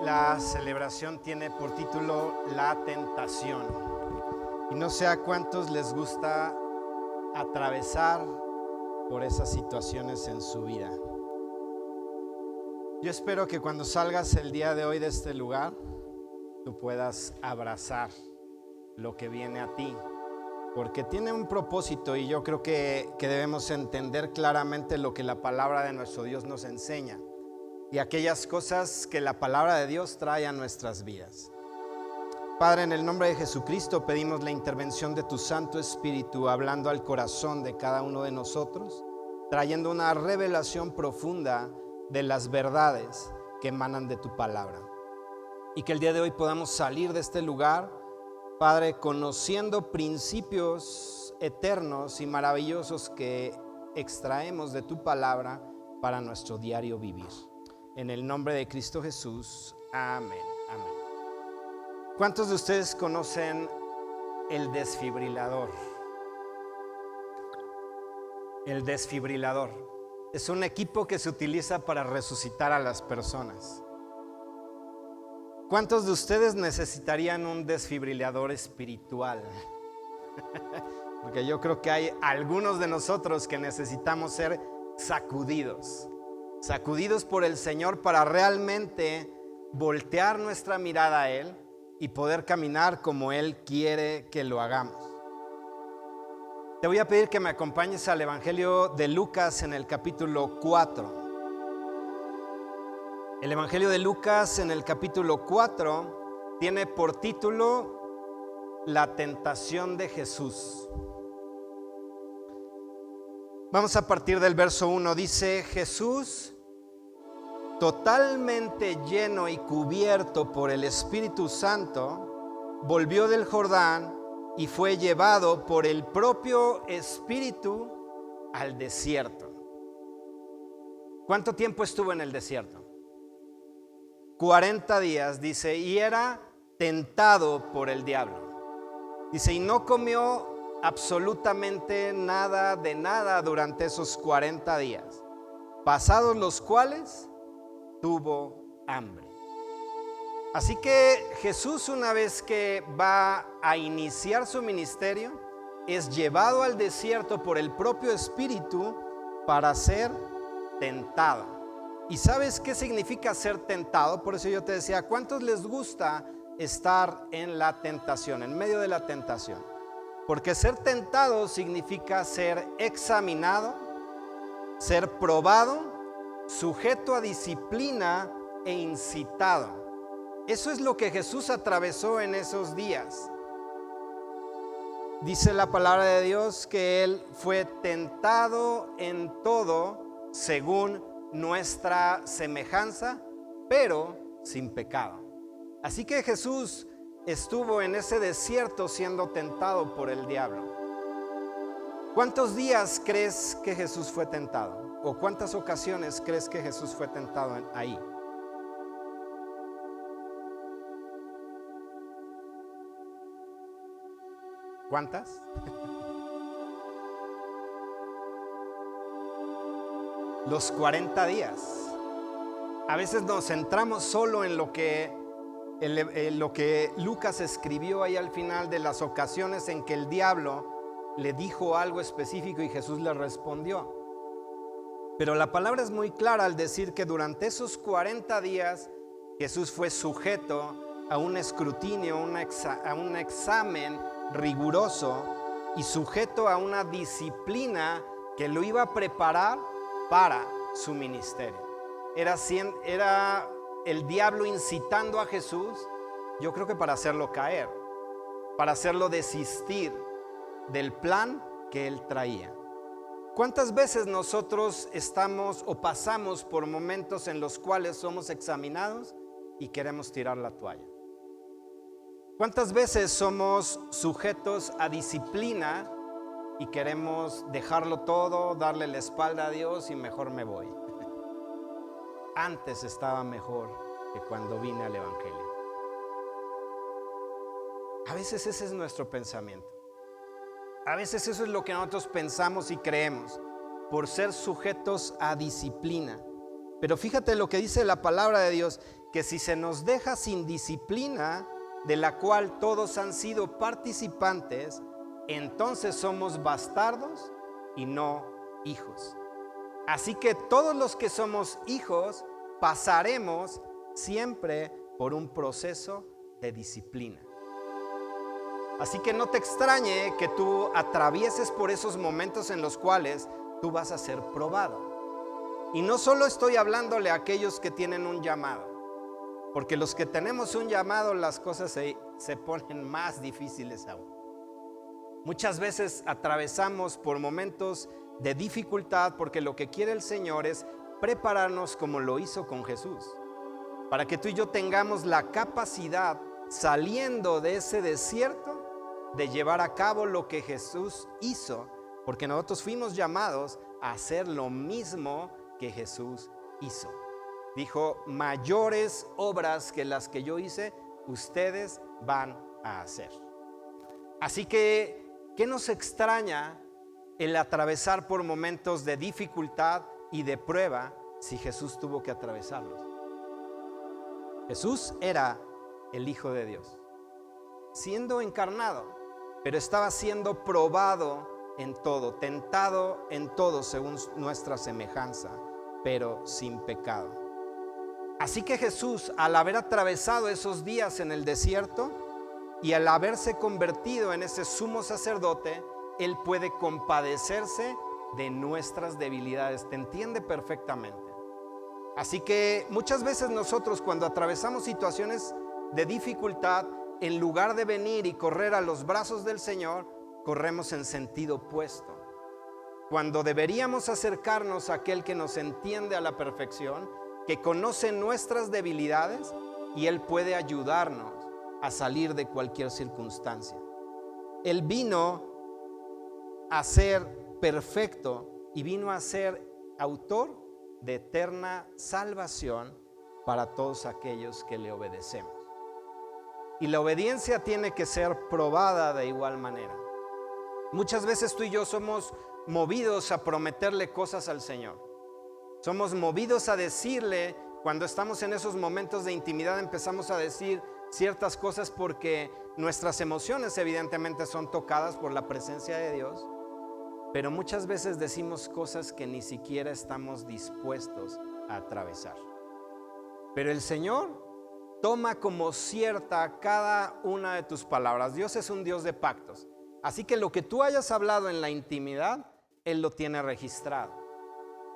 La celebración tiene por título La Tentación. Y no sé a cuántos les gusta atravesar por esas situaciones en su vida. Yo espero que cuando salgas el día de hoy de este lugar, tú puedas abrazar lo que viene a ti, porque tiene un propósito y yo creo que debemos entender claramente lo que la palabra de nuestro Dios nos enseña y aquellas cosas que la palabra de Dios trae a nuestras vidas. Padre, en el nombre de Jesucristo pedimos la intervención de tu Santo Espíritu hablando al corazón de cada uno de nosotros, trayendo una revelación profunda de las verdades que emanan de tu palabra. Y que el día de hoy podamos salir de este lugar, Padre, conociendo principios eternos y maravillosos que extraemos de tu palabra para nuestro diario vivir. En el nombre de Cristo Jesús, amén, amén. ¿Cuántos de ustedes conocen el desfibrilador? El desfibrilador es un equipo que se utiliza para resucitar a las personas. ¿Cuántos de ustedes necesitarían un desfibrilador espiritual? Porque yo creo que hay algunos de nosotros que necesitamos ser sacudidos por el Señor para realmente voltear nuestra mirada a Él y poder caminar como Él quiere que lo hagamos. Te voy a pedir que me acompañes al Evangelio de Lucas en el capítulo 4. El Evangelio de Lucas en el capítulo 4 tiene por título La tentación de Jesús. Vamos a partir del verso 1. Dice: Jesús, totalmente lleno y cubierto por el Espíritu Santo, volvió del Jordán y fue llevado por el propio Espíritu al desierto. ¿Cuánto tiempo estuvo en el desierto? 40 días, dice, y era tentado por el diablo. Dice, y no comió absolutamente nada de nada durante esos 40 días, pasados los cuales tuvo hambre. Así que Jesús, una vez que va a iniciar su ministerio, es llevado al desierto por el propio Espíritu para ser tentado. ¿Y sabes qué significa ser tentado? Por eso yo te decía, ¿cuántos les gusta estar en la tentación, en medio de la tentación? Porque ser tentado significa ser examinado, ser probado, sujeto a disciplina e incitado. Eso es lo que Jesús atravesó en esos días. Dice la palabra de Dios que Él fue tentado en todo según nuestra semejanza, pero sin pecado. Así que Jesús estuvo en ese desierto siendo tentado por el diablo. ¿Cuántos días crees que Jesús fue tentado? ¿O cuántas ocasiones crees que Jesús fue tentado ahí? ¿Cuántas? Los 40 días. A veces nos centramos solo en lo que Lucas escribió ahí al final de las ocasiones en que el diablo le dijo algo específico y Jesús le respondió. Pero la palabra es muy clara al decir que durante esos 40 días Jesús fue sujeto a un escrutinio, a un examen riguroso y sujeto a una disciplina que lo iba a preparar para su ministerio. Era el diablo incitando a Jesús, yo creo que para hacerlo caer, para hacerlo desistir del plan que él traía. ¿Cuántas veces nosotros estamos o pasamos por momentos en los cuales somos examinados y queremos tirar la toalla? ¿Cuántas veces somos sujetos a disciplina y queremos dejarlo todo, darle la espalda a Dios y mejor me voy? Antes estaba mejor que cuando vine al Evangelio. A veces ese es nuestro pensamiento. A veces eso es lo que nosotros pensamos y creemos por ser sujetos a disciplina. Pero fíjate lo que dice la palabra de Dios, que si se nos deja sin disciplina, de la cual todos han sido participantes, entonces somos bastardos y no hijos. Así que todos los que somos hijos pasaremos siempre por un proceso de disciplina. Así que no te extrañe que tú atravieses por esos momentos en los cuales tú vas a ser probado. Y no solo estoy hablándole a aquellos que tienen un llamado, porque los que tenemos un llamado, las cosas se ponen más difíciles aún. Muchas veces atravesamos por momentos de dificultad porque lo que quiere el Señor es prepararnos como lo hizo con Jesús, para que tú y yo tengamos la capacidad, saliendo de ese desierto, de llevar a cabo lo que Jesús hizo, porque nosotros fuimos llamados a hacer lo mismo que Jesús hizo. Dijo: mayores obras que las que yo hice, ustedes van a hacer. Así que, ¿qué nos extraña el atravesar por momentos de dificultad y de prueba si Jesús tuvo que atravesarlos? Jesús era el Hijo de Dios, siendo encarnado, pero estaba siendo probado en todo, tentado en todo según nuestra semejanza, pero sin pecado. Así que Jesús, al haber atravesado esos días en el desierto y al haberse convertido en ese sumo sacerdote, Él puede compadecerse de nuestras debilidades. Te entiende perfectamente. Así que muchas veces nosotros, cuando atravesamos situaciones de dificultad, en lugar de venir y correr a los brazos del Señor, corremos en sentido opuesto. Cuando deberíamos acercarnos a aquel que nos entiende a la perfección, que conoce nuestras debilidades, y Él puede ayudarnos a salir de cualquier circunstancia. Él vino a ser perfecto y vino a ser autor de eterna salvación para todos aquellos que le obedecemos. Y la obediencia tiene que ser probada de igual manera. Muchas veces tú y yo somos movidos a prometerle cosas al Señor. Somos movidos a decirle, cuando estamos en esos momentos de intimidad, empezamos a decir ciertas cosas porque nuestras emociones evidentemente son tocadas por la presencia de Dios. Pero muchas veces decimos cosas que ni siquiera estamos dispuestos a atravesar. Pero el Señor toma como cierta cada una de tus palabras. Dios es un Dios de pactos. Así que lo que tú hayas hablado en la intimidad, Él lo tiene registrado.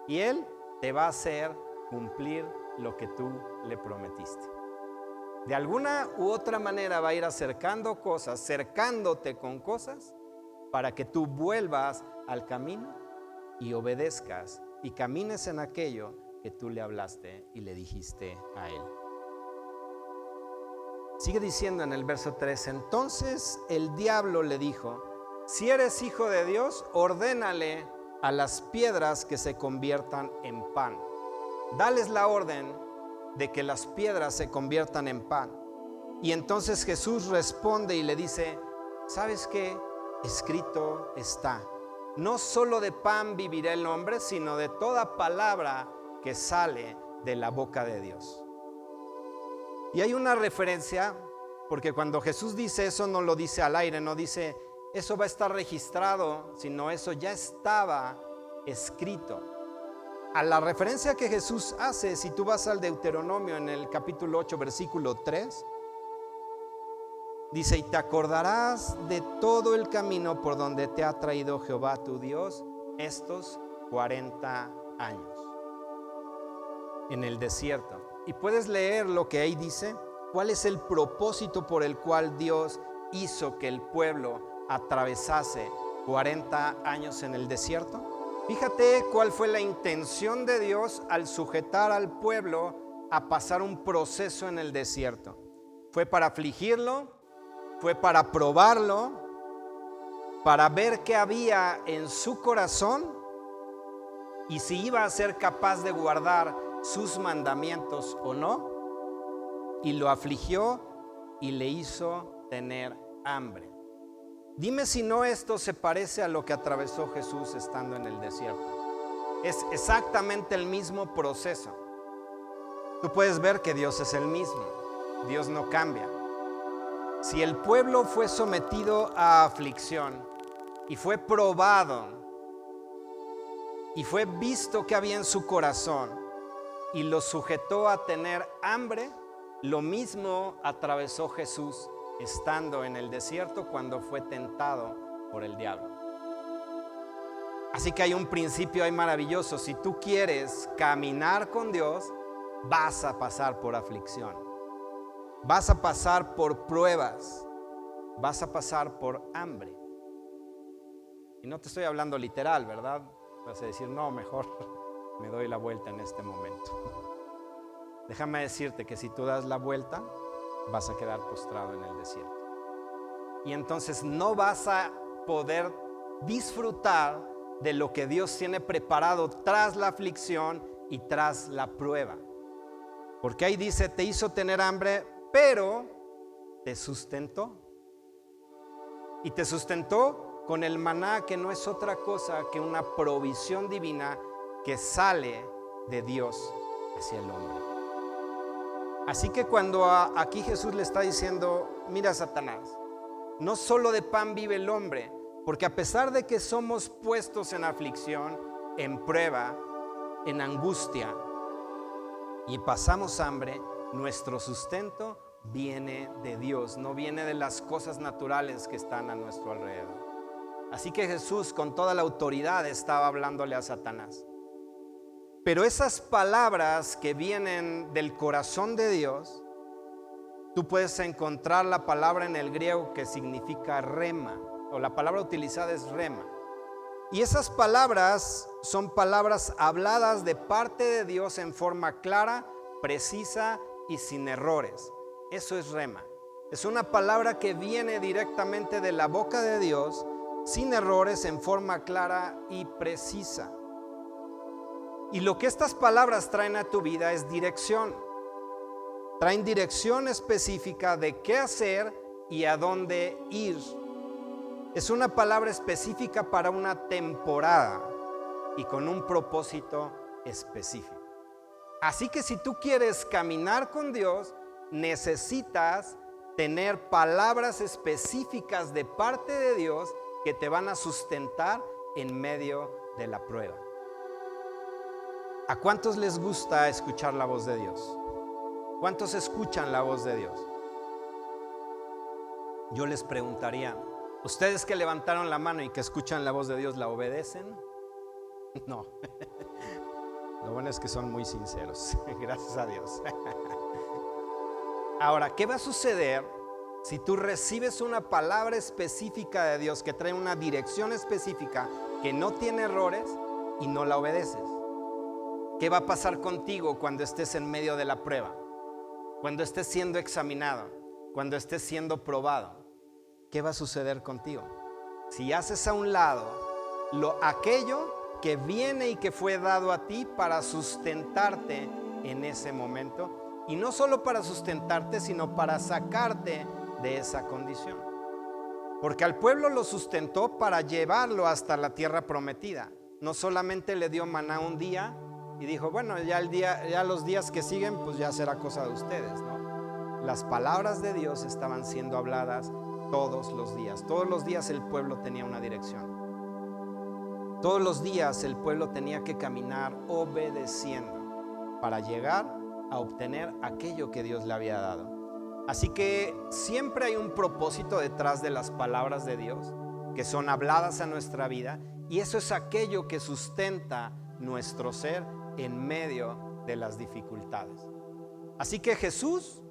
Y Él te va a hacer cumplir lo que tú le prometiste. De alguna u otra manera va a ir acercando cosas, cercándote con cosas, para que tú vuelvas al camino y obedezcas y camines en aquello que tú le hablaste y le dijiste a Él. Sigue diciendo en el verso 3: entonces el diablo le dijo: si eres hijo de Dios, ordénale a las piedras que se conviertan en pan. Dales la orden de que las piedras se conviertan en pan. Y entonces Jesús responde y le dice: ¿sabes qué? Escrito está: no solo de pan vivirá el hombre, sino de toda palabra que sale de la boca de Dios. Y hay una referencia, porque cuando Jesús dice eso, no lo dice al aire, no dice eso va a estar registrado, sino eso ya estaba escrito. A la referencia que Jesús hace, si tú vas al Deuteronomio en el capítulo 8, versículo 3, dice: y te acordarás de todo el camino por donde te ha traído Jehová tu Dios estos 40 años en el desierto. Y puedes leer lo que ahí dice. ¿Cuál es el propósito por el cual Dios hizo que el pueblo atravesase 40 años en el desierto? Fíjate cuál fue la intención de Dios al sujetar al pueblo a pasar un proceso en el desierto. Fue para afligirlo, fue para probarlo, para ver qué había en su corazón y si iba a ser capaz de guardar sus mandamientos o no. Y lo afligió y le hizo tener hambre. Dime si no esto se parece a lo que atravesó Jesús estando en el desierto. Es exactamente el mismo proceso. tú puedes ver que Dios es el mismo. Dios no cambia. Si el pueblo fue sometido a aflicción y fue probado y fue visto que había en su corazón y lo sujetó a tener hambre, lo mismo atravesó Jesús estando en el desierto cuando fue tentado por el diablo. Así que hay un principio ahí maravilloso. Si tú quieres caminar con Dios, vas a pasar por aflicción, vas a pasar por pruebas, vas a pasar por hambre. Y no te estoy hablando literal, ¿verdad? Vas a decir, no, mejor me doy la vuelta en este momento. Déjame decirte que si tú das la vuelta, vas a quedar postrado en el desierto. Y entonces no vas a poder disfrutar de lo que Dios tiene preparado tras la aflicción y tras la prueba. Porque ahí dice, te hizo tener hambre, pero te sustentó. Y te sustentó con el maná, que no es otra cosa que una provisión divina que sale de Dios hacia el hombre. Así que cuando aquí Jesús le está diciendo, mira, Satanás, no solo de pan vive el hombre, porque a pesar de que somos puestos en aflicción, en prueba, en angustia y pasamos hambre, nuestro sustento viene de Dios, no viene de las cosas naturales que están a nuestro alrededor. Así que Jesús con toda la autoridad estaba hablándole a Satanás. Pero esas palabras que vienen del corazón de Dios, tú puedes encontrar la palabra en el griego que significa rema, o la palabra utilizada es rema. Y esas palabras son palabras habladas de parte de Dios en forma clara, precisa y sin errores. Eso es rema. Es una palabra que viene directamente de la boca de Dios, sin errores, en forma clara y precisa. Y lo que estas palabras traen a tu vida es dirección. Traen dirección específica de qué hacer y a dónde ir. Es una palabra específica para una temporada y con un propósito específico. Así que si tú quieres caminar con Dios, necesitas tener palabras específicas de parte de Dios que te van a sustentar en medio de la prueba. ¿A cuántos les gusta escuchar la voz de Dios? ¿Cuántos escuchan la voz de Dios? Yo les preguntaría, ¿ustedes que levantaron la mano y que escuchan la voz de Dios, la obedecen? No. Lo bueno es que son muy sinceros. Gracias a Dios. Ahora, ¿qué va a suceder si tú recibes una palabra específica de Dios que trae una dirección específica que no tiene errores y no la obedeces? ¿Qué va a pasar contigo cuando estés en medio de la prueba? Cuando estés siendo examinado, cuando estés siendo probado. ¿Qué va a suceder contigo? Si haces a un lado aquello que viene y que fue dado a ti para sustentarte en ese momento, y no solo para sustentarte, sino para sacarte de esa condición. Porque al pueblo lo sustentó para llevarlo hasta la tierra prometida. No solamente le dio maná un día y dijo, bueno, ya los días que siguen, pues ya será cosa de ustedes, ¿no? Las palabras de Dios estaban siendo habladas todos los días. Todos los días el pueblo tenía una dirección. Todos los días el pueblo tenía que caminar obedeciendo para llegar a obtener aquello que Dios le había dado. Así que siempre hay un propósito detrás de las palabras de Dios que son habladas a nuestra vida, y eso es aquello que sustenta nuestro ser en medio de las dificultades. Así que Jesús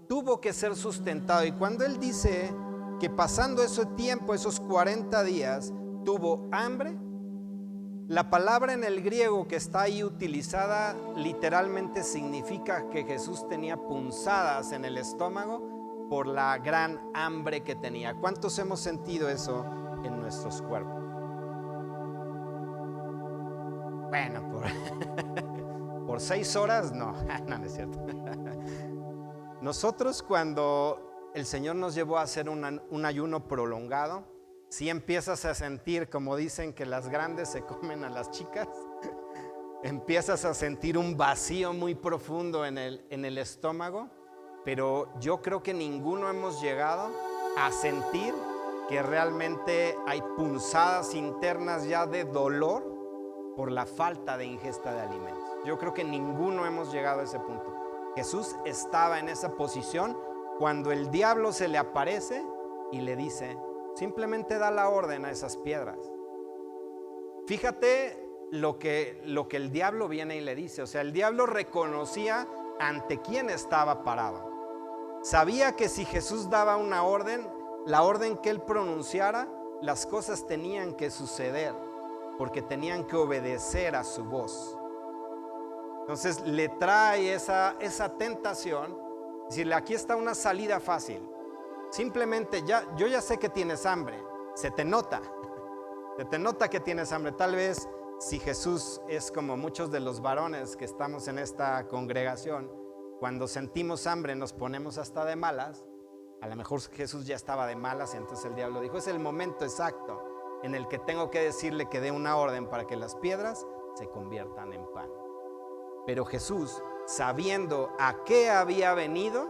tuvo que ser sustentado, y cuando Él dice que pasando ese tiempo, esos 40 días, tuvo hambre, la palabra en el griego que está ahí utilizada literalmente significa que Jesús tenía punzadas en el estómago por la gran hambre que tenía. ¿Cuántos hemos sentido eso en nuestros cuerpos? Bueno, por 6 horas no, no es cierto. Nosotros, cuando el Señor nos llevó a hacer un ayuno prolongado, si empiezas a sentir, como dicen, que las grandes se comen a las chicas, empiezas a sentir un vacío muy profundo en el estómago, pero yo creo que ninguno hemos llegado a sentir que realmente hay punzadas internas ya de dolor por la falta de ingesta de alimentos. Yo creo que ninguno hemos llegado a ese punto. Jesús estaba en esa posición cuando el diablo se le aparece y le dice, simplemente da la orden a esas piedras. Fíjate lo que el diablo viene y le dice. O sea, el diablo reconocía ante quién estaba parado. Sabía que si Jesús daba una orden, la orden que él pronunciara, las cosas tenían que suceder, porque tenían que obedecer a su voz. Entonces le trae esa tentación, decirle, aquí está una salida fácil. Simplemente yo ya sé que tienes hambre, se te nota que tienes hambre. Tal vez si Jesús es como muchos de los varones que estamos en esta congregación, cuando sentimos hambre nos ponemos hasta de malas. A lo mejor Jesús ya estaba de malas y entonces el diablo dijo, es el momento exacto en el que tengo que decirle que dé una orden para que las piedras se conviertan en pan. Pero Jesús, sabiendo a qué había venido,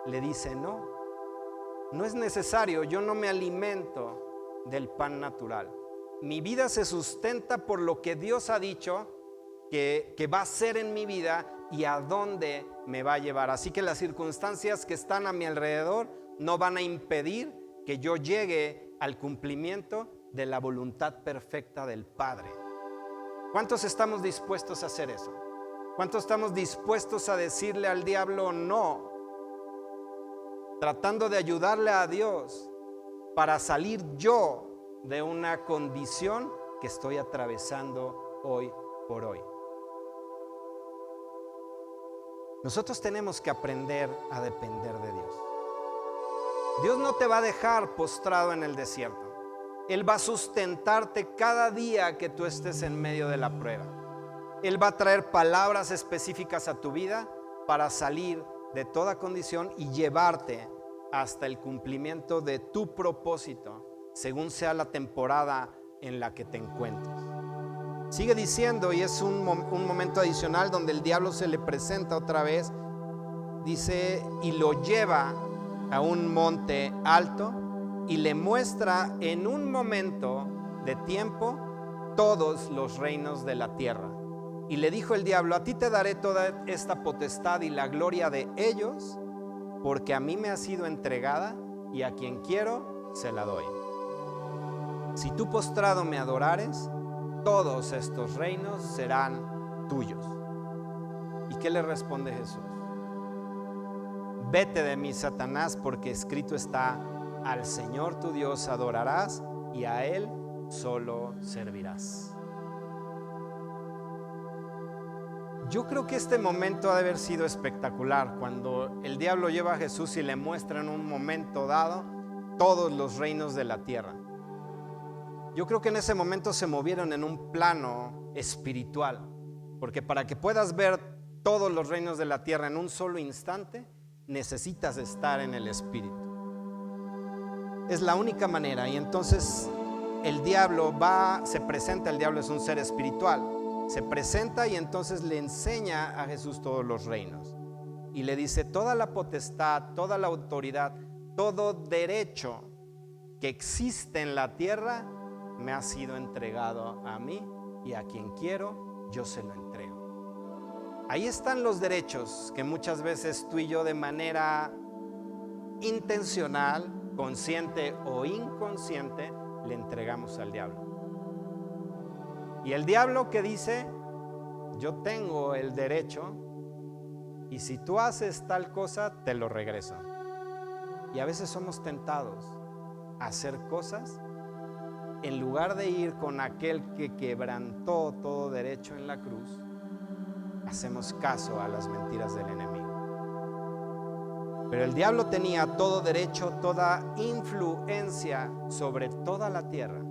le dice, no es necesario, yo no me alimento del pan natural. Mi vida se sustenta por lo que Dios ha dicho que va a ser en mi vida y a dónde me va a llevar. Así que las circunstancias que están a mi alrededor no van a impedir que yo llegue al cumplimiento de la voluntad perfecta del Padre. ¿Cuántos estamos dispuestos a hacer eso? ¿Cuántos estamos dispuestos a decirle al diablo no? Tratando de ayudarle a Dios para salir yo de una condición que estoy atravesando hoy por hoy. Nosotros tenemos que aprender a depender de Dios. Dios no te va a dejar postrado en el desierto. Él va a sustentarte cada día que tú estés en medio de la prueba. Él va a traer palabras específicas a tu vida para salir de toda condición y llevarte hasta el cumplimiento de tu propósito, según sea la temporada en la que te encuentres. Sigue diciendo, y es un momento adicional donde el diablo se le presenta otra vez. Dice, y lo lleva a un monte alto y le muestra en un momento de tiempo todos los reinos de la tierra. Y le dijo el diablo, a ti te daré toda esta potestad y la gloria de ellos, porque a mí me ha sido entregada y a quien quiero se la doy. Si tú postrado me adorares, todos estos reinos serán tuyos. ¿Y qué le responde Jesús? Vete de mí, Satanás, porque escrito está, al Señor tu Dios adorarás y a Él solo servirás. Yo creo que este momento ha de haber sido espectacular, cuando el diablo lleva a Jesús y le muestra en un momento dado todos los reinos de la tierra. Yo creo que en ese momento se movieron en un plano espiritual, porque para que puedas ver todos los reinos de la tierra en un solo instante, necesitas estar en el Espíritu. Es la única manera. Y entonces el diablo se presenta, el diablo es un ser espiritual, se presenta y entonces le enseña a Jesús todos los reinos. Y le dice, toda la potestad, toda la autoridad, todo derecho que existe en la tierra, me ha sido entregado a mí y a quien quiero, yo se lo entrego. Ahí están los derechos que muchas veces tú y yo de manera intencional, consciente o inconsciente, le entregamos al diablo. Y el diablo que dice, yo tengo el derecho y si tú haces tal cosa, te lo regreso. Y a veces somos tentados a hacer cosas en lugar de ir con aquel que quebrantó todo derecho en la cruz. Hacemos caso a las mentiras del enemigo. Pero el diablo tenía todo derecho, toda influencia sobre toda la tierra.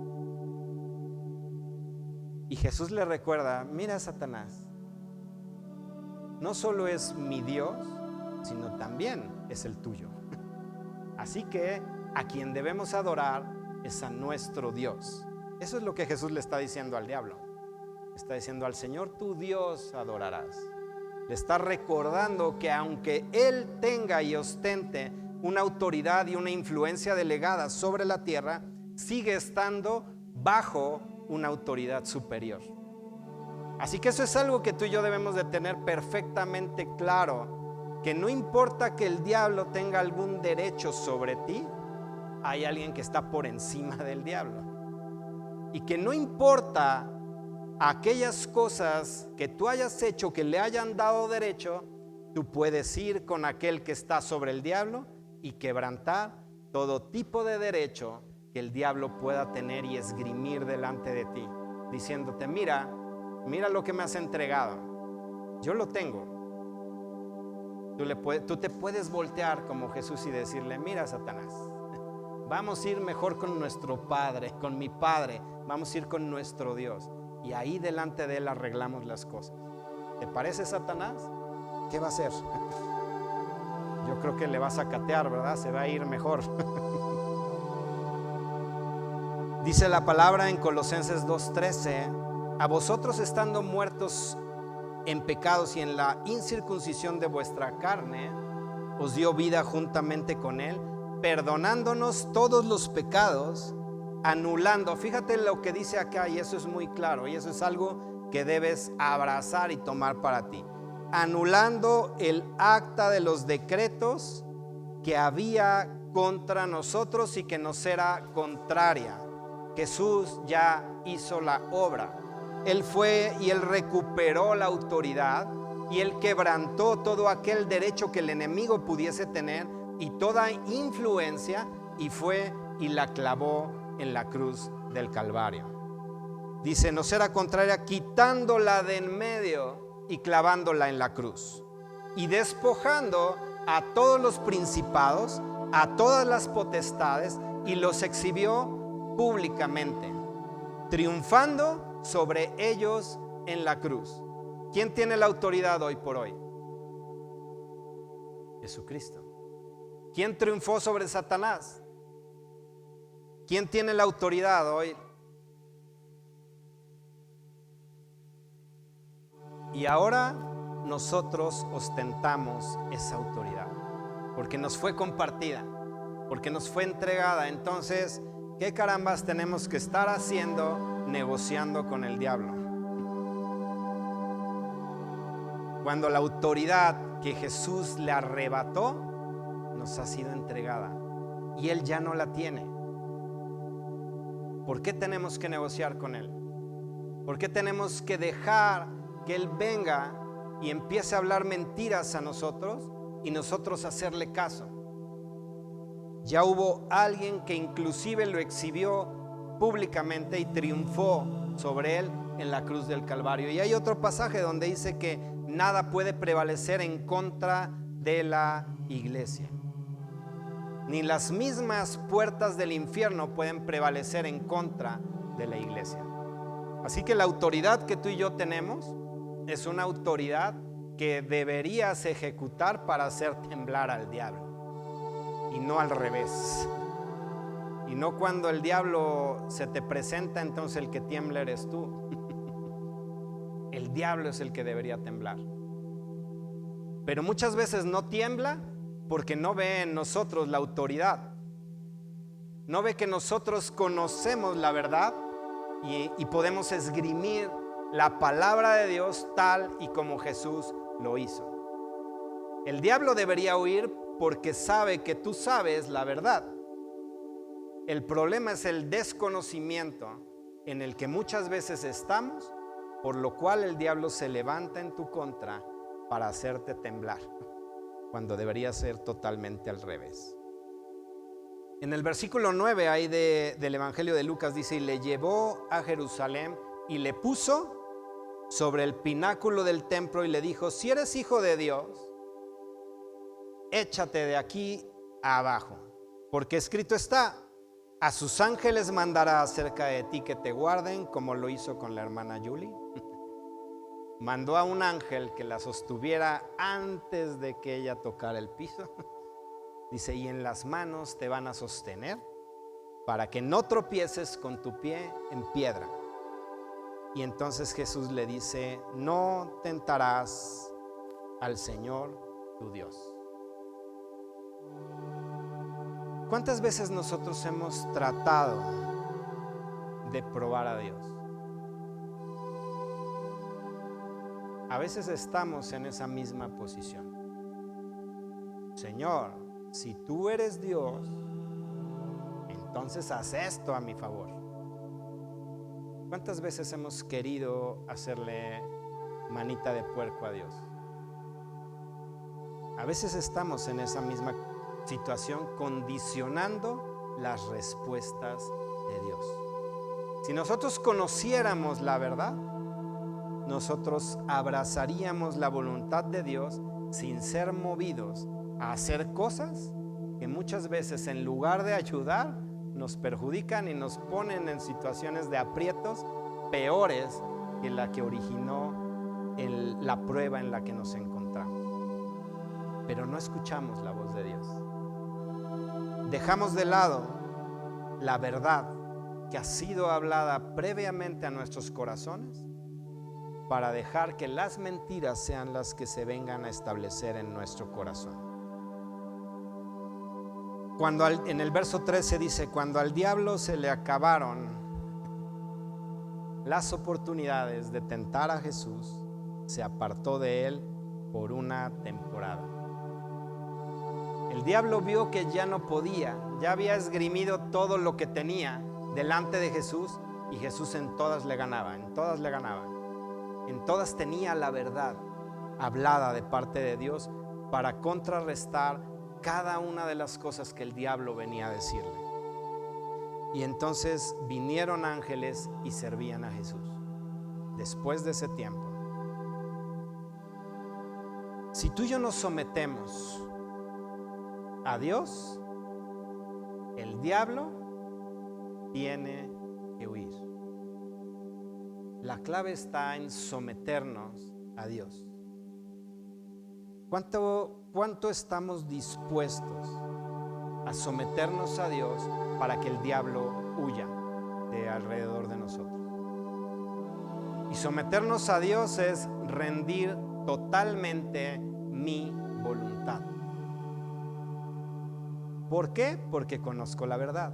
Y Jesús le recuerda, mira, Satanás, no solo es mi Dios, sino también es el tuyo. Así que a quien debemos adorar es a nuestro Dios. Eso es lo que Jesús le está diciendo al diablo. Está diciendo: al Señor tu Dios adorarás. Le está recordando que aunque Él tenga y ostente una autoridad y una influencia delegada sobre la tierra, sigue estando bajo una autoridad superior. Así que eso es algo que tú y yo debemos de tener perfectamente claro, que no importa que el diablo tenga algún derecho sobre ti, hay alguien que está por encima del diablo. Y que no importa aquellas cosas que tú hayas hecho que le hayan dado derecho, tú puedes ir con aquel que está sobre el diablo y quebrantar todo tipo de derecho que el diablo pueda tener y esgrimir delante de ti, diciéndote: mira lo que me has entregado, yo lo tengo. Tú te puedes voltear como Jesús y decirle: mira, Satanás, vamos a ir mejor con nuestro Padre, con mi Padre, vamos a ir con nuestro Dios. Y ahí delante de Él arreglamos las cosas. ¿Te parece, Satanás? ¿Qué va a hacer? Yo creo que le va a sacatear, ¿verdad? Se va a ir mejor. Dice la palabra en Colosenses 2:13: a vosotros, estando muertos en pecados y en la incircuncisión de vuestra carne, os dio vida juntamente con Él, perdonándonos todos los pecados, anulando. Fíjate lo que dice acá, y eso es muy claro, y eso es algo que debes abrazar y tomar para ti. Anulando el acta de los decretos que había contra nosotros y que nos era contraria. Jesús ya hizo la obra. Él fue y Él recuperó la autoridad, y Él quebrantó todo aquel derecho que el enemigo pudiese tener y toda influencia, y fue y la clavó en la cruz del Calvario. Dice: nos era contraria, quitándola de en medio y clavándola en la cruz, y despojando a todos los principados, a todas las potestades, y los exhibió públicamente, triunfando sobre ellos en la cruz. ¿Quién tiene la autoridad hoy por hoy? Jesucristo. ¿Quién triunfó sobre Satanás? ¿Quién tiene la autoridad hoy? Y ahora nosotros ostentamos esa autoridad, porque nos fue compartida, porque nos fue entregada. Entonces, ¿qué carambas tenemos que estar haciendo negociando con el diablo? Cuando la autoridad que Jesús le arrebató nos ha sido entregada y Él ya no la tiene. ¿Por qué tenemos que negociar con Él? ¿Por qué tenemos que dejar que Él venga y empiece a hablar mentiras a nosotros y nosotros hacerle caso? Ya hubo alguien que inclusive lo exhibió públicamente y triunfó sobre Él en la cruz del Calvario. Y hay otro pasaje donde dice que nada puede prevalecer en contra de la iglesia. Ni las mismas puertas del infierno pueden prevalecer en contra de la iglesia. Así que la autoridad que tú y yo tenemos es una autoridad que deberías ejecutar para hacer temblar al diablo, y no al revés. Y no cuando el diablo se te presenta, entonces el que tiembla eres tú. El diablo es el que debería temblar. Pero muchas veces no tiembla porque no ve en nosotros la autoridad. No ve que nosotros conocemos la verdad y podemos esgrimir la palabra de Dios tal y como Jesús lo hizo. El diablo debería huir porque sabe que tú sabes la verdad. El problema es el desconocimiento en el que muchas veces estamos, por lo cual el diablo se levanta en tu contra para hacerte temblar, cuando debería ser totalmente al revés. En el versículo 9 ahí del Evangelio de Lucas dice: y le llevó a Jerusalén y le puso sobre el pináculo del templo y le dijo: si eres hijo de Dios, échate de aquí abajo, porque escrito está: a sus ángeles mandará acerca de ti que te guarden, como lo hizo con la hermana Julie. Mandó a un ángel que la sostuviera antes de que ella tocara el piso. Dice: y en las manos te van a sostener para que no tropieces con tu pie en piedra. Y entonces Jesús le dice: no tentarás al Señor tu Dios. ¿Cuántas veces nosotros hemos tratado de probar a Dios? A veces estamos en esa misma posición. Señor, si tú eres Dios, entonces haz esto a mi favor. ¿Cuántas veces hemos querido hacerle manita de puerco a Dios? A veces estamos en esa misma situación, condicionando las respuestas de Dios. Si nosotros conociéramos la verdad, nosotros abrazaríamos la voluntad de Dios sin ser movidos a hacer cosas que muchas veces, en lugar de ayudar, nos perjudican y nos ponen en situaciones de aprietos peores que la que originó la prueba en la que nos encontramos. Pero no escuchamos la voz de Dios. Dejamos de lado la verdad que ha sido hablada previamente a nuestros corazones para dejar que las mentiras sean las que se vengan a establecer en nuestro corazón. Cuando en el verso 13 dice: cuando al diablo se le acabaron las oportunidades de tentar a Jesús, se apartó de él por una temporada. El diablo vio que ya no podía, ya había esgrimido todo lo que tenía delante de Jesús, y Jesús en todas le ganaba, en todas le ganaba. En todas tenía la verdad hablada de parte de Dios para contrarrestar cada una de las cosas que el diablo venía a decirle. Y entonces vinieron ángeles y servían a Jesús. Después de ese tiempo, si tú y yo nos sometemos a Dios, el diablo tiene que huir. La clave está en someternos a Dios. ¿Cuánto estamos dispuestos a someternos a Dios para que el diablo huya de alrededor de nosotros? Y someternos a Dios es rendir totalmente mi voluntad. ¿Por qué? Porque conozco la verdad.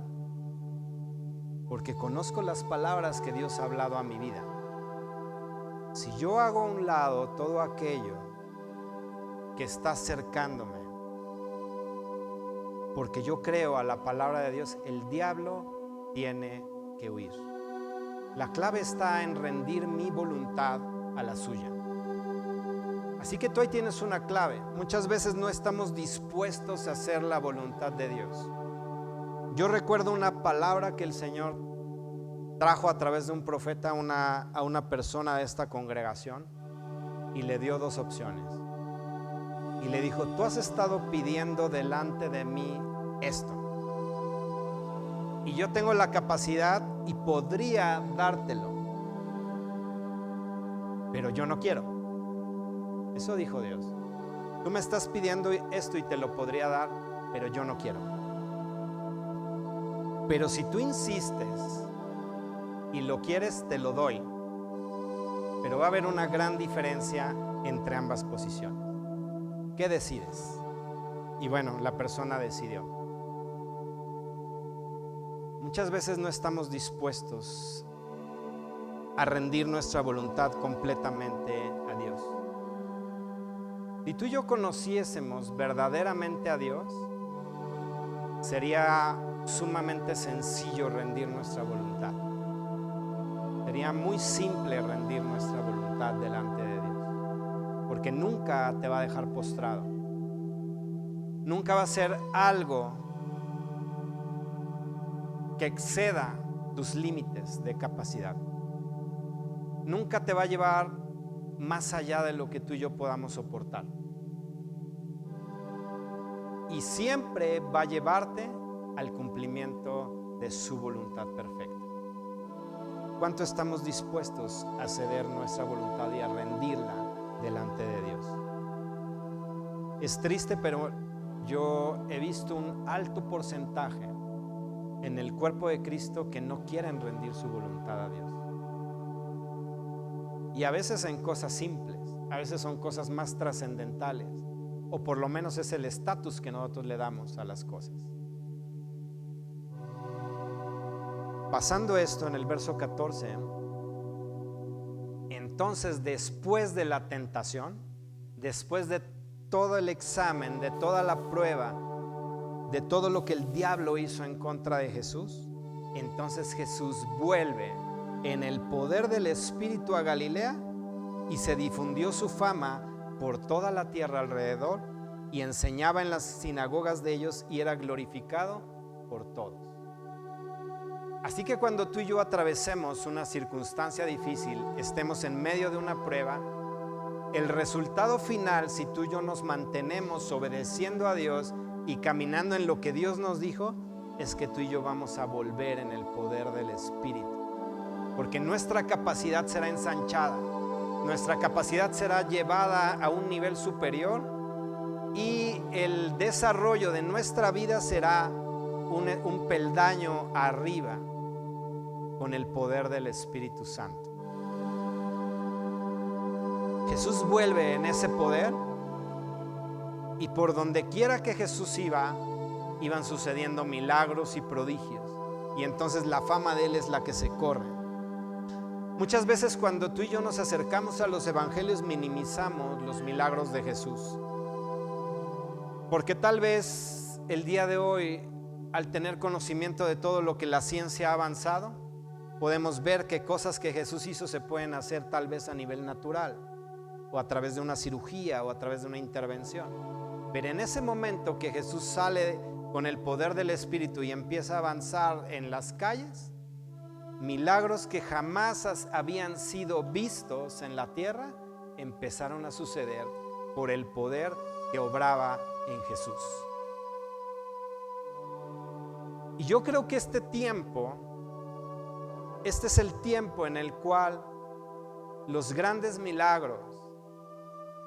Porque conozco las palabras que Dios ha hablado a mi vida. Si yo hago a un lado todo aquello que está acercándome, porque yo creo a la palabra de Dios, el diablo tiene que huir. La clave está en rendir mi voluntad a la suya. Así que tú ahí tienes una clave. Muchas veces no estamos dispuestos a hacer la voluntad de Dios. Yo recuerdo una palabra que el Señor trajo a través de un profeta a una persona de esta congregación, y le dio dos opciones. Y le dijo: tú has estado pidiendo delante de mí esto, y yo tengo la capacidad y podría dártelo, pero yo no quiero. Eso dijo Dios. Tú me estás pidiendo esto y te lo podría dar, pero yo no quiero. Pero si tú insistes y lo quieres, te lo doy. Pero va a haber una gran diferencia entre ambas posiciones. ¿Qué decides? Y bueno, la persona decidió. Muchas veces no estamos dispuestos a rendir nuestra voluntad completamente a Dios. Si tú y yo conociésemos verdaderamente a Dios, sería sumamente sencillo rendir nuestra voluntad. Sería muy simple rendir nuestra voluntad delante de Dios, porque nunca te va a dejar postrado. Nunca va a ser algo que exceda tus límites de capacidad. Nunca te va a llevar más allá de lo que tú y yo podamos soportar. Y siempre va a llevarte al cumplimiento de su voluntad perfecta. ¿Cuánto estamos dispuestos a ceder nuestra voluntad y a rendirla delante de Dios? Es triste, pero yo he visto un alto porcentaje en el cuerpo de Cristo que no quieren rendir su voluntad a Dios. Y a veces en cosas simples, a veces son cosas más trascendentales, o por lo menos es el estatus que nosotros le damos a las cosas. Pasando esto en el verso 14, entonces después de la tentación, después de todo el examen, de toda la prueba, de todo lo que el diablo hizo en contra de Jesús, entonces Jesús vuelve en el poder del Espíritu a Galilea y se difundió su fama por toda la tierra alrededor y enseñaba en las sinagogas de ellos y era glorificado por todos. Así que cuando tú y yo atravesemos una circunstancia difícil, estemos en medio de una prueba, el resultado final, si tú y yo nos mantenemos obedeciendo a Dios y caminando en lo que Dios nos dijo, es que tú y yo vamos a volver en el poder del Espíritu. Porque nuestra capacidad será ensanchada, nuestra capacidad será llevada a un nivel superior y el desarrollo de nuestra vida será un peldaño arriba con el poder del Espíritu Santo. Jesús vuelve en ese poder y por donde quiera que Jesús iban sucediendo milagros y prodigios, y entonces la fama de Él es la que se corre. Muchas veces cuando tú y yo nos acercamos a los evangelios minimizamos los milagros de Jesús, porque tal vez el día de hoy, al tener conocimiento de todo lo que la ciencia ha avanzado, podemos ver que cosas que Jesús hizo se pueden hacer tal vez a nivel natural, o a través de una cirugía, o a través de una intervención. Pero en ese momento que Jesús sale con el poder del Espíritu y empieza a avanzar en las calles, milagros que jamás habían sido vistos en la tierra empezaron a suceder por el poder que obraba en Jesús. Y yo creo que este es el tiempo en el cual los grandes milagros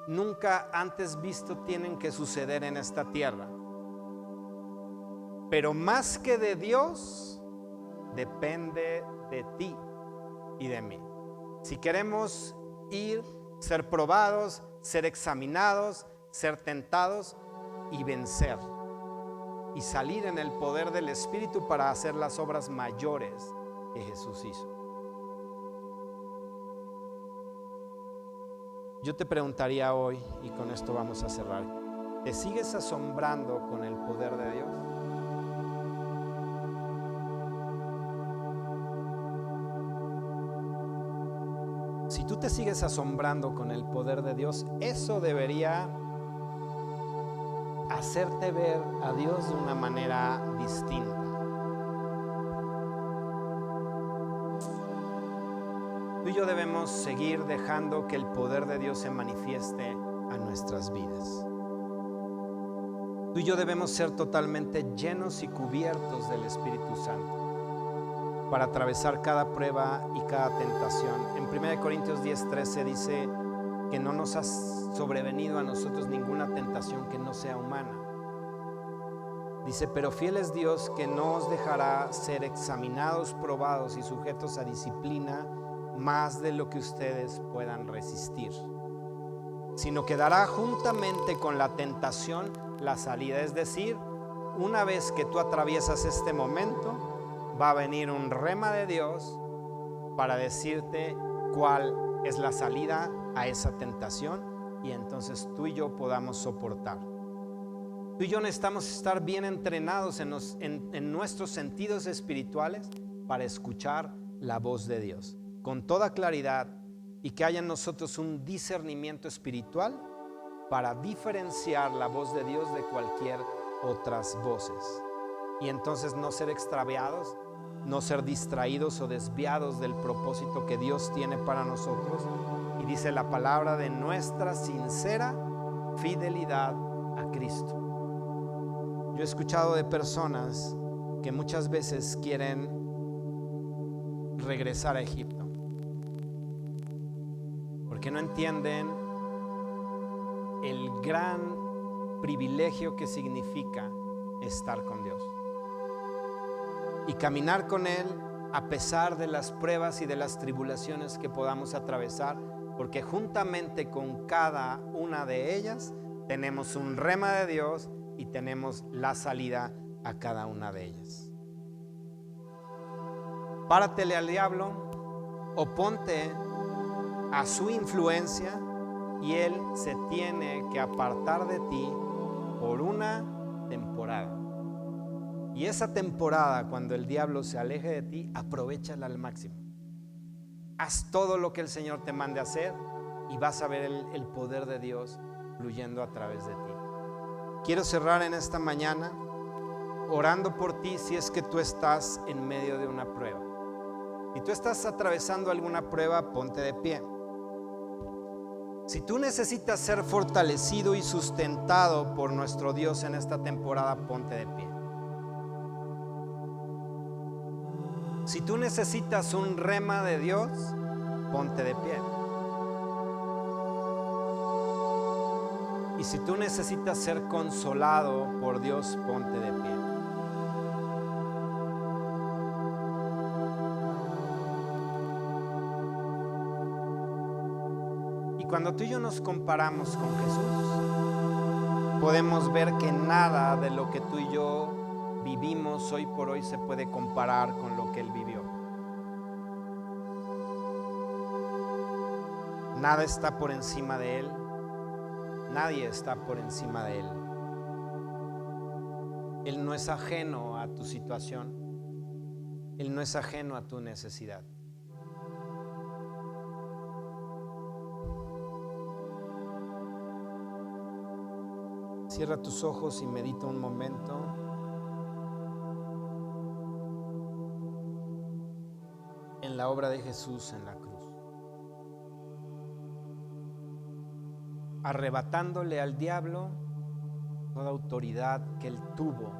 nunca antes visto tienen que suceder en esta tierra. Pero más que de Dios, depende de ti y de mí. Si queremos ser probados, ser examinados, ser tentados y vencer, y salir en el poder del Espíritu para hacer las obras mayores que Jesús hizo. Yo te preguntaría hoy, y con esto vamos a cerrar, ¿te sigues asombrando con el poder de Dios? Si tú te sigues asombrando con el poder de Dios, eso debería hacerte ver a Dios de una manera distinta. Tú y yo debemos seguir dejando que el poder de Dios se manifieste a nuestras vidas. Tú y yo debemos ser totalmente llenos y cubiertos del Espíritu Santo para atravesar cada prueba y cada tentación. En 1 Corintios 10:13 dice que no nos ha sobrevenido a nosotros ninguna tentación que no sea humana. Dice, pero fiel es Dios que no os dejará ser examinados, probados y sujetos a disciplina más de lo que ustedes puedan resistir, sino que dará juntamente con la tentación la salida. Es decir, una vez que tú atraviesas este momento, va a venir un rema de Dios para decirte cuál es la salida a esa tentación, y entonces tú y yo podamos soportar. Tú y yo necesitamos estar bien entrenados en nuestros sentidos espirituales para escuchar la voz de Dios con toda claridad, y que haya en nosotros un discernimiento espiritual para diferenciar la voz de Dios de cualquier otras voces, y entonces no ser extraviados, no ser distraídos o desviados del propósito que Dios tiene para nosotros. Y dice la palabra de nuestra sincera fidelidad a Cristo. Yo he escuchado de personas que muchas veces quieren regresar a Egipto porque no entienden el gran privilegio que significa estar con Dios y caminar con Él a pesar de las pruebas y de las tribulaciones que podamos atravesar. porque juntamente con cada una de ellas tenemos un rema de Dios y tenemos la salida a cada una de ellas. Páratele al diablo, oponte a su influencia y él se tiene que apartar de ti por una temporada. Y esa temporada, cuando el diablo se aleje de ti, aprovéchala al máximo. Haz todo lo que el Señor te mande hacer y vas a ver el poder de Dios fluyendo a través de ti. Quiero cerrar en esta mañana orando por ti si es que tú estás en medio de una prueba. Si tú estás atravesando alguna prueba, ponte de pie. Si tú necesitas ser fortalecido y sustentado por nuestro Dios en esta temporada, ponte de pie. Si tú necesitas un rema de Dios, ponte de pie. Y si tú necesitas ser consolado por Dios, ponte de pie. Y cuando tú y yo nos comparamos con Jesús, podemos ver que nada de lo que tú y yo vivimos hoy por hoy se puede comparar con lo que Él vivió. Nada está por encima de Él. Nadie está por encima de Él. Él no es ajeno a tu situación. Él no es ajeno a tu necesidad. Cierra tus ojos y medita un momento. En la obra de Jesús en la cruz, arrebatándole al diablo toda autoridad que él tuvo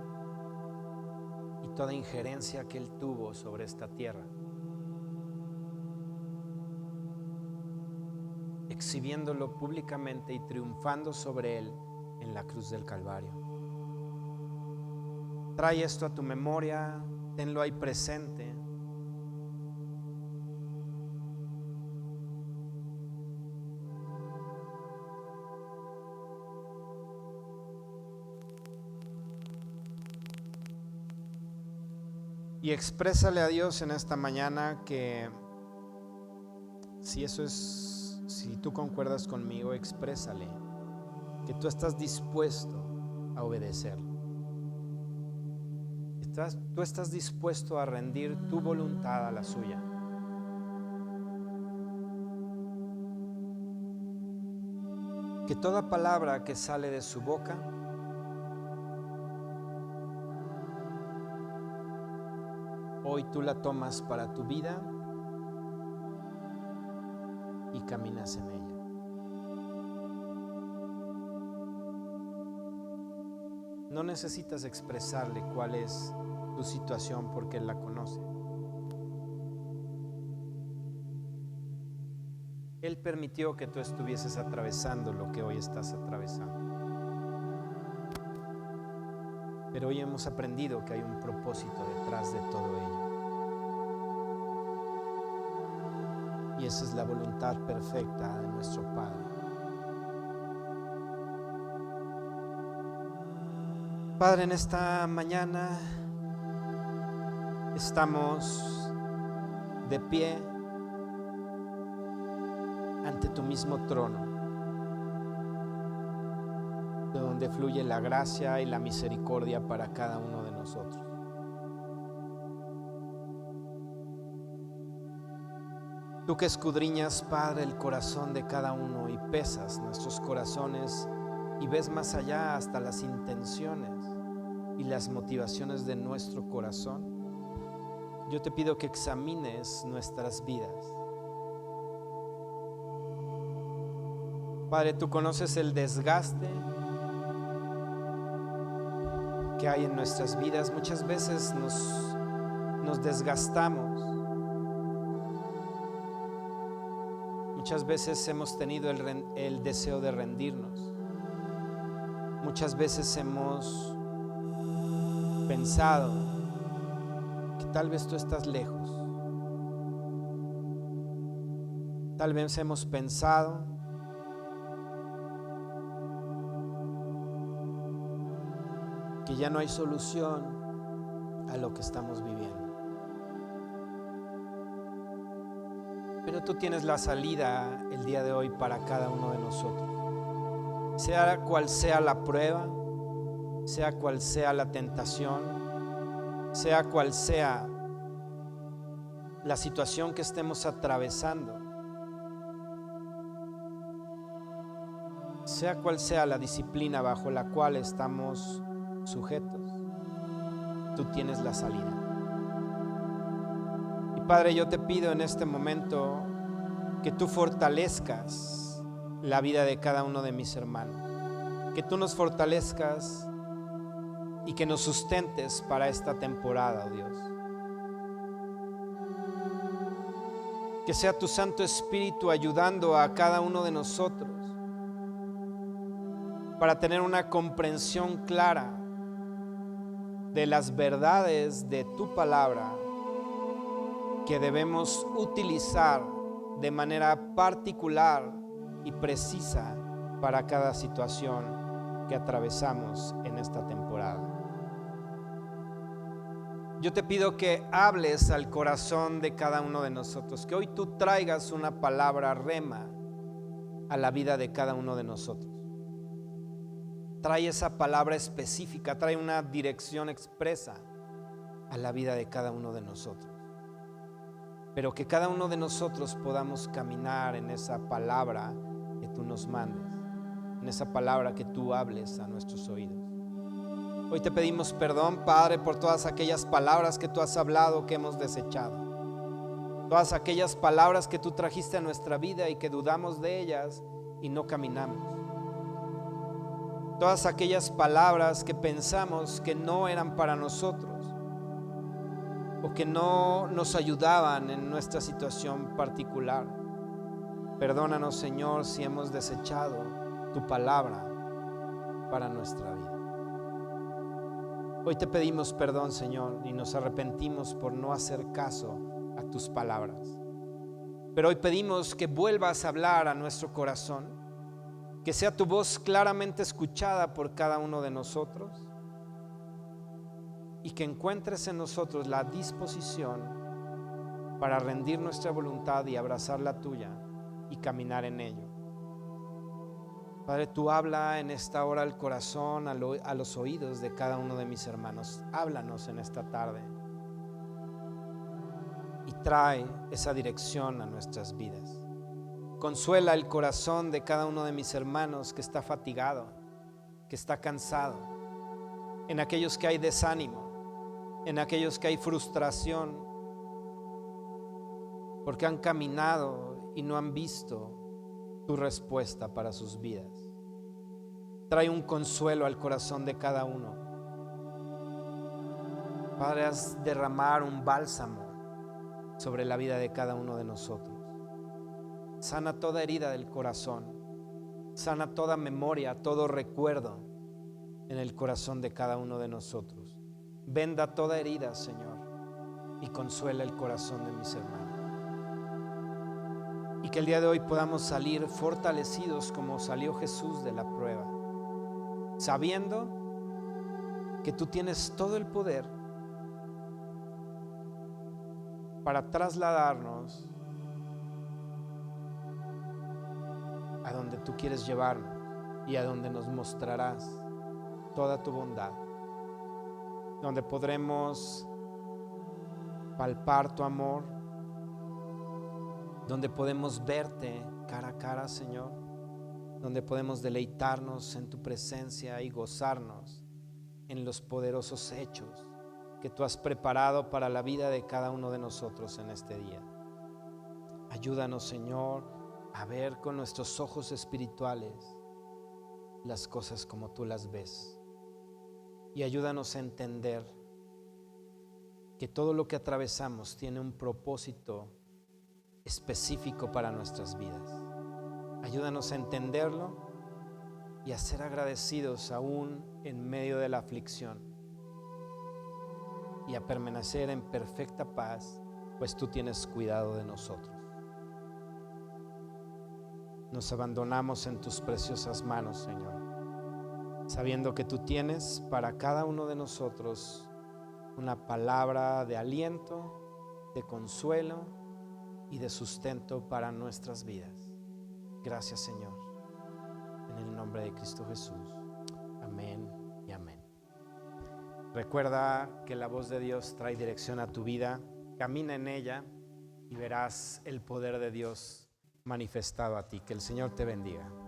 y toda injerencia que él tuvo sobre esta tierra, exhibiéndolo públicamente y triunfando sobre él en la cruz del Calvario. Trae esto a tu memoria, tenlo ahí presente. Y exprésale a Dios en esta mañana que si tú concuerdas conmigo, exprésale que tú estás dispuesto a obedecerlo. Tú estás dispuesto a rendir tu voluntad a la suya. Que toda palabra que sale de su boca hoy tú la tomas para tu vida y caminas en ella. No necesitas expresarle cuál es tu situación porque Él la conoce. Él permitió que tú estuvieses atravesando lo que hoy estás atravesando. Pero hoy hemos aprendido que hay un propósito detrás de todo ello. Y esa es la voluntad perfecta de nuestro Padre. Padre, en esta mañana estamos de pie ante tu mismo trono, de donde fluye la gracia y la misericordia para cada uno de nosotros. Tú que escudriñas, Padre, el corazón de cada uno y pesas nuestros corazones y ves más allá hasta las intenciones y las motivaciones de nuestro corazón, yo te pido que examines nuestras vidas. Padre, tú conoces el desgaste que hay en nuestras vidas. Muchas veces nos desgastamos. Muchas veces hemos tenido el deseo de rendirnos. Muchas veces hemos pensado que tal vez tú estás lejos. Tal vez hemos pensado que ya no hay solución a lo que estamos viviendo. Pero tú tienes la salida el día de hoy para cada uno de nosotros. Sea cual sea la prueba, sea cual sea la tentación, sea cual sea la situación que estemos atravesando, sea cual sea la disciplina bajo la cual estamos sujetos, tú tienes la salida. Y Padre, yo te pido en este momento que tú fortalezcas la vida de cada uno de mis hermanos, que tú nos fortalezcas y que nos sustentes para esta temporada, oh Dios. Que sea tu Santo Espíritu ayudando a cada uno de nosotros para tener una comprensión clara de las verdades de tu palabra que debemos utilizar de manera particular y precisa para cada situación que atravesamos en esta temporada. Yo te pido que hables al corazón de cada uno de nosotros, que hoy tú traigas una palabra rema a la vida de cada uno de nosotros. Trae esa palabra específica, trae una dirección expresa a la vida de cada uno de nosotros. Pero que cada uno de nosotros podamos caminar en esa palabra que tú nos mandes, en esa palabra que tú hables a nuestros oídos. Hoy te pedimos perdón, Padre, por todas aquellas palabras que tú has hablado que hemos desechado. Todas aquellas palabras que tú trajiste a nuestra vida y que dudamos de ellas y no caminamos. Todas aquellas palabras que pensamos que no eran para nosotros o que no nos ayudaban en nuestra situación particular. Perdónanos, Señor, si hemos desechado tu palabra para nuestra vida. Hoy te pedimos perdón, Señor, y nos arrepentimos por no hacer caso a tus palabras. Pero hoy pedimos que vuelvas a hablar a nuestro corazón, que sea tu voz claramente escuchada por cada uno de nosotros y que encuentres en nosotros la disposición para rendir nuestra voluntad y abrazar la tuya y caminar en ello. Padre, tú habla en esta hora al corazón, a los oídos de cada uno de mis hermanos. Háblanos en esta tarde y trae esa dirección a nuestras vidas. Consuela el corazón de cada uno de mis hermanos que está fatigado, que está cansado, en aquellos que hay desánimo, en aquellos que hay frustración, porque han caminado y no han visto tu respuesta para sus vidas. Trae un consuelo al corazón de cada uno. Padre, haz derramar un bálsamo sobre la vida de cada uno de nosotros. Sana toda herida del corazón. Sana toda memoria, todo recuerdo en el corazón de cada uno de nosotros. Venda toda herida, Señor, y consuela el corazón de mis hermanos. Y que el día de hoy podamos salir fortalecidos como salió Jesús de la prueba, sabiendo que tú tienes todo el poder para trasladarnos a donde tú quieres llevarnos y a donde nos mostrarás toda tu bondad, donde podremos palpar tu amor, donde podemos verte cara a cara, Señor, donde podemos deleitarnos en tu presencia y gozarnos en los poderosos hechos que tú has preparado para la vida de cada uno de nosotros en este día. Ayúdanos, Señor, a ver con nuestros ojos espirituales las cosas como tú las ves, y ayúdanos a entender que todo lo que atravesamos tiene un propósito específico para nuestras vidas. Ayúdanos a entenderlo y a ser agradecidos aún en medio de la aflicción y a permanecer en perfecta paz, pues tú tienes cuidado de nosotros. Nos abandonamos en tus preciosas manos, Señor, sabiendo que tú tienes para cada uno de nosotros una palabra de aliento, de consuelo y de sustento para nuestras vidas. Gracias, Señor, en el nombre de Cristo Jesús. Amén y amén. Recuerda que la voz de Dios trae dirección a tu vida. Camina en ella y verás el poder de Dios manifestado a ti. Que el Señor te bendiga.